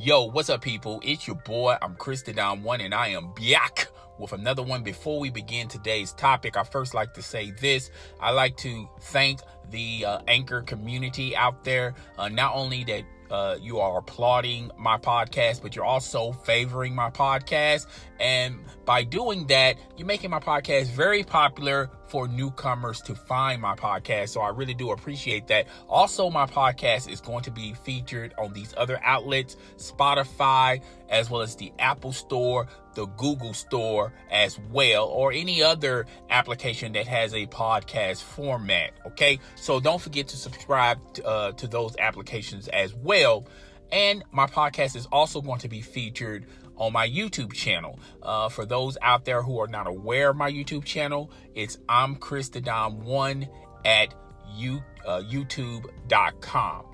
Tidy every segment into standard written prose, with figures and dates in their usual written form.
Yo, what's up, people? It's your boy. I'm Contradicting, and I am back with another one. Before we begin today's topic, I first like to say this. I like to thank the Anchor community out there. Not only that you are applauding my podcast, but you're also favoring my podcast. And by doing that, you're making my podcast very popular for newcomers to find my podcast. So I really do appreciate that. Also, my podcast is going to be featured on these other outlets, Spotify, as well as the Apple Store, the Google Store as well, or any other application that has a podcast format. Okay, so don't forget to subscribe to those applications as well. And my podcast is also going to be featured on my YouTube channel. For those out there who are not aware of my YouTube channel, it's I'm Contradicting1 at youtube.com.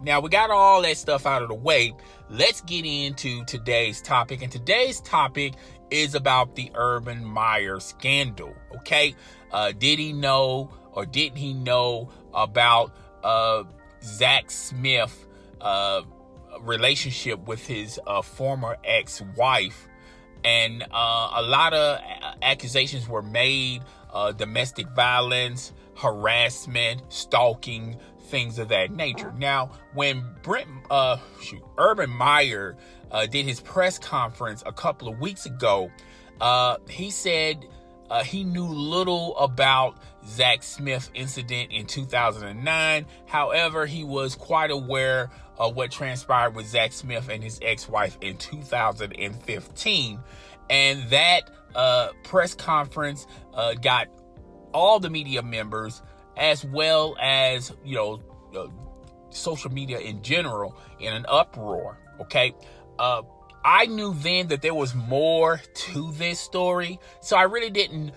Now we got all that stuff out of the way. Let's get into today's topic. And today's topic is about the Urban Meyer scandal. Okay. Did he know or didn't he know about Zach Smith relationship with his former ex-wife? And a lot of accusations were made, domestic violence, harassment, stalking, things of that nature. Now, when Urban Meyer did his press conference a couple of weeks ago, he said he knew little about Zach Smith incident in 2009. However, he was quite aware of what transpired with Zach Smith and his ex-wife in 2015. And that press conference got all the media members, as well as, social media in general, in an uproar. Okay. I knew then that there was more to this story, so I really didn't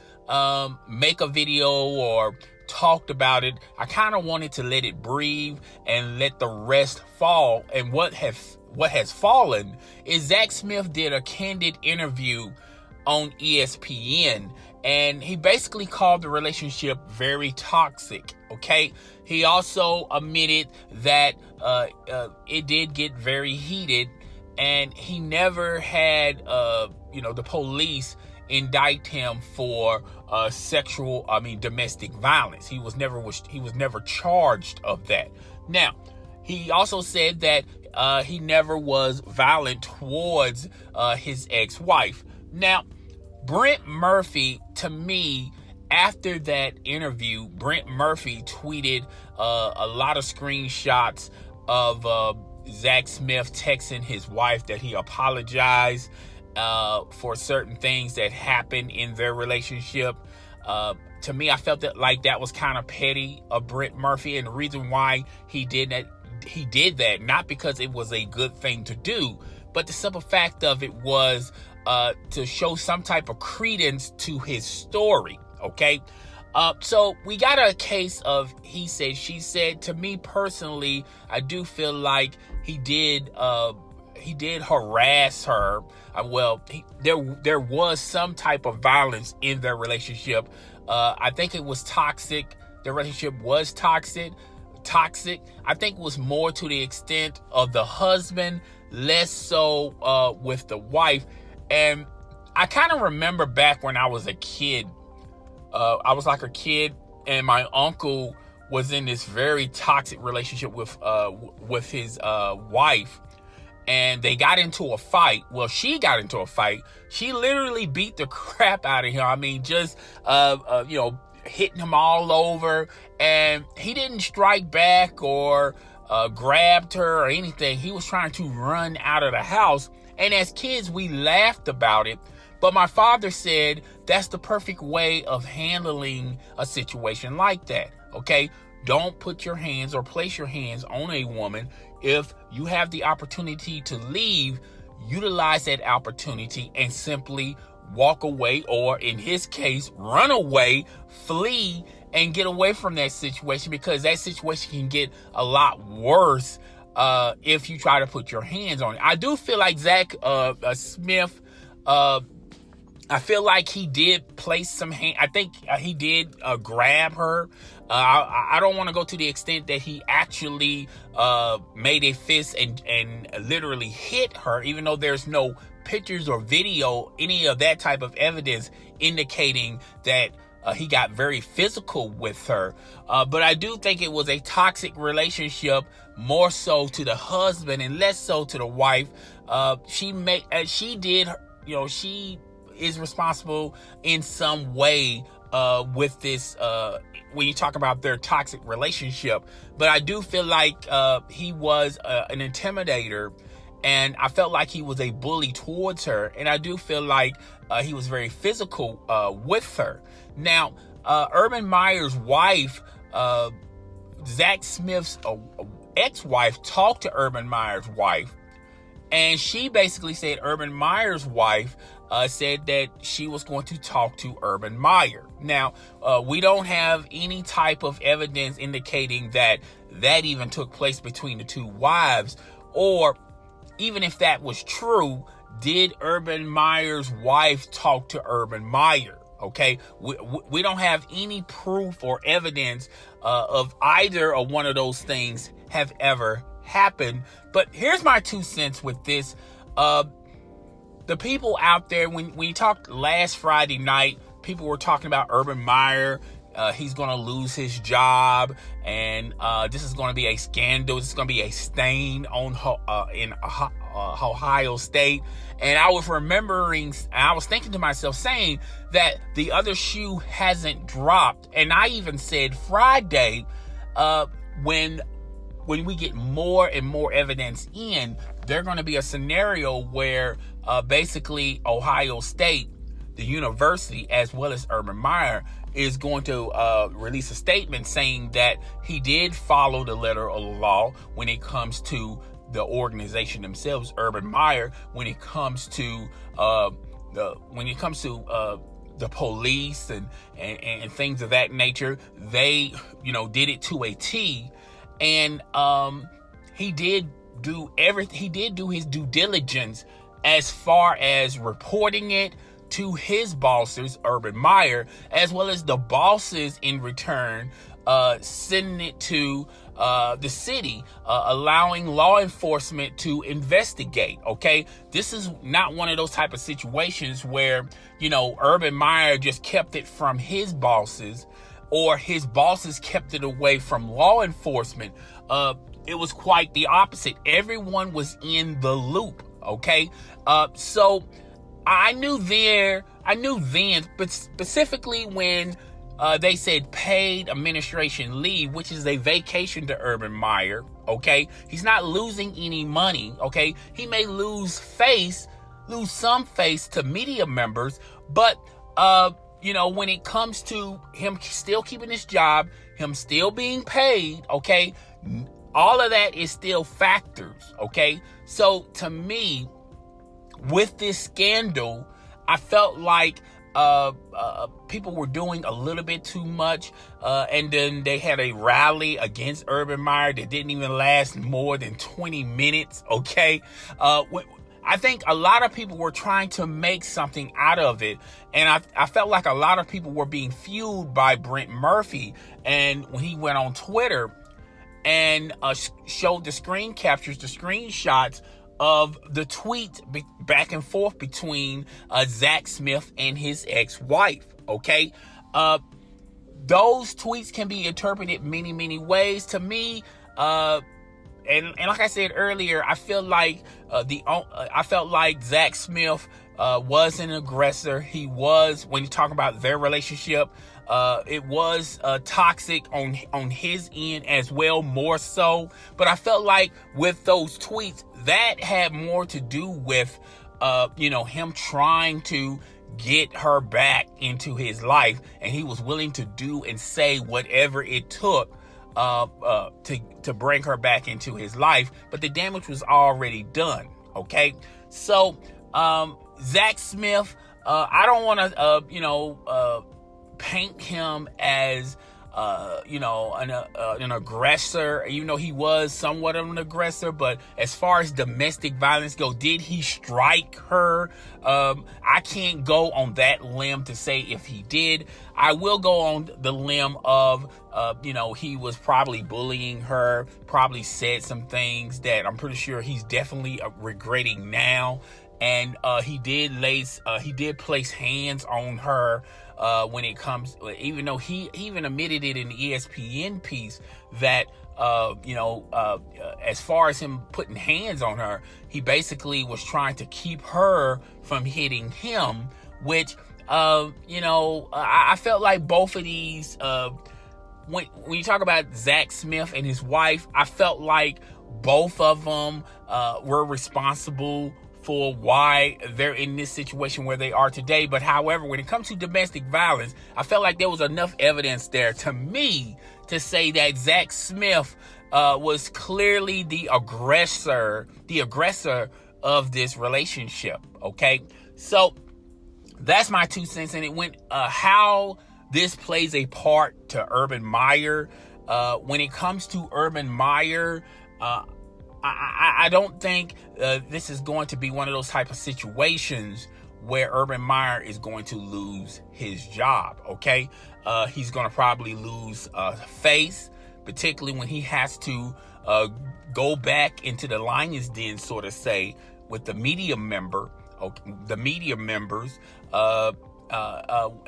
make a video or talked about it. I kind of wanted to let it breathe and let the rest fall. And what has fallen is Zach Smith did a candid interview on ESPN, and he basically called the relationship very toxic. Okay, he also admitted that it did get very heated, and he never had the police indict him for domestic violence. He was never charged of that. Now, he also said that he never was violent towards his ex-wife. Now, Brent Murphy, to me, after that interview, Brent Murphy tweeted a lot of screenshots of Zach Smith texting his wife that he apologized for certain things that happened in their relationship. To me, I felt that was kind of petty of Brent Murphy, and the reason why he did that, not because it was a good thing to do, but the simple fact of it was to show some type of credence to his story. Okay. So we got a case of he said, she said. To me personally, I do feel like he did harass her. There was some type of violence in their relationship. I think it was toxic. The relationship was toxic. I think it was more to the extent of the husband, less so with the wife. And I kind of remember back when I was a kid. I was like a kid, and my uncle was in this very toxic relationship with his wife, and they got into a fight. Well, she got into a fight. She literally beat the crap out of him. I mean, just hitting him all over, and he didn't strike back or grabbed her or anything. He was trying to run out of the house, and as kids, we laughed about it. But my father said that's the perfect way of handling a situation like that. Okay, don't put your hands or place your hands on a woman. If you have the opportunity to leave, utilize that opportunity and simply walk away, or in his case, run away, flee, and get away from that situation, because that situation can get a lot worse if you try to put your hands on it. I do feel like Zach Smith I feel like he did place some hand. I think he did grab her. I don't want to go to the extent that he actually made a fist and literally hit her, even though there's no pictures or video, any of that type of evidence indicating that he got very physical with her. But I do think it was a toxic relationship, more so to the husband and less so to the wife. She is responsible in some way with this when you talk about their toxic relationship. But I do feel like he was an intimidator, and I felt like he was a bully towards her, and I do feel like he was very physical with her. Now, Urban Meyer's wife, Zach Smith's ex-wife, talked to Urban Meyer's wife, and she basically said Urban Meyer's wife said that she was going to talk to Urban Meyer. Now, we don't have any type of evidence indicating that even took place between the two wives, or even if that was true, did Urban Meyer's wife talk to Urban Meyer? Okay, we don't have any proof or evidence of either or one of those things have ever happened. But here's my 2 cents with this. The people out there, when you talked last Friday night, people were talking about Urban Meyer. He's going to lose his job, and this is going to be a scandal. This is going to be a stain on in Ohio State. And I was thinking to myself, saying that the other shoe hasn't dropped. And I even said Friday, when we get more and more evidence in, there's going to be a scenario where basically Ohio State, the university, as well as Urban Meyer, is going to release a statement saying that he did follow the letter of the law when it comes to the organization themselves, Urban Meyer, when it comes to the police and things of that nature. They, did it to a T. And he did do everything. He did do his due diligence as far as reporting it to his bosses, Urban Meyer, as well as the bosses in return, sending it to the city, allowing law enforcement to investigate. Okay, this is not one of those type of situations where Urban Meyer just kept it from his bosses, or his bosses kept it away from law enforcement. It was quite the opposite. Everyone was in the loop. Okay, so I knew then, but specifically when they said paid administration leave, which is a vacation to Urban Meyer. Okay, he's not losing any money. Okay, he may lose some face to media members, but when it comes to him still keeping his job, him still being paid, okay, all of that is still factors, okay? So to me, with this scandal, I felt like people were doing a little bit too much, and then they had a rally against Urban Meyer that didn't even last more than 20 minutes, okay? I think a lot of people were trying to make something out of it, and I felt like a lot of people were being fueled by Brent Murphy, and when he went on Twitter and showed the screen captures, the screenshots of the tweet back and forth between Zach Smith and his ex-wife, okay? Those tweets can be interpreted many, many ways. To me, and like I said earlier, I feel like Zach Smith was an aggressor. He was, when you talk about their relationship, it was toxic on his end as well, more so. But I felt like with those tweets, that had more to do with him trying to get her back into his life, and he was willing to do and say whatever it took to bring her back into his life, but the damage was already done. Okay, so Zach Smith, I don't want to paint him as an aggressor, even though he was somewhat of an aggressor. But as far as domestic violence go, did he strike her? I can't go on that limb to say if he did. I will go on the limb of, he was probably bullying her, probably said some things that I'm pretty sure he's definitely regretting now. And he did place hands on her when it comes, even though he even admitted it in the ESPN piece that, as far as him putting hands on her, he basically was trying to keep her from hitting him, which, I felt like both of these, when you talk about Zach Smith and his wife, I felt like both of them were responsible for why they're in this situation where they are today. But however, when it comes to domestic violence, I felt like there was enough evidence there to me to say that Zach Smith was clearly the aggressor of this relationship. Okay, so that's my 2 cents, and it went how this plays a part to Urban Meyer. When it comes to Urban Meyer, I don't think this is going to be one of those type of situations where Urban Meyer is going to lose his job, okay? He's going to probably lose face, particularly when he has to go back into the lion's den, sort of say, with the media member. Okay, the media members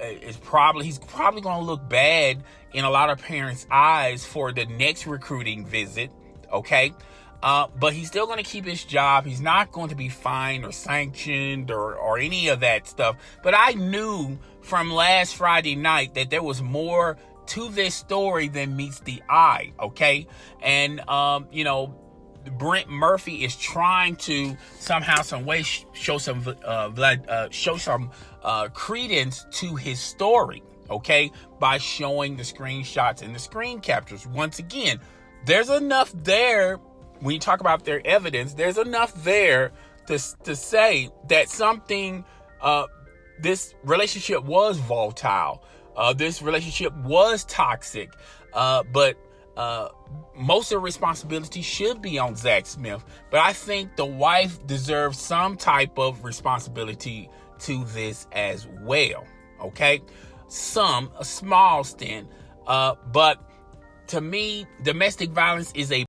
he's probably going to look bad in a lot of parents' eyes for the next recruiting visit, okay? But he's still going to keep his job. He's not going to be fined or sanctioned or any of that stuff. But I knew from last Friday night that there was more to this story than meets the eye, okay? And, Brent Murphy is trying to somehow, some way show some credence to his story, okay? By showing the screenshots and the screen captures. Once again, there's enough there. When you talk about their evidence, there's enough there to say that something, this relationship was volatile. This relationship was toxic. But most of the responsibility should be on Zach Smith. But I think the wife deserves some type of responsibility to this as well. Okay? A small stint. But to me, domestic violence is a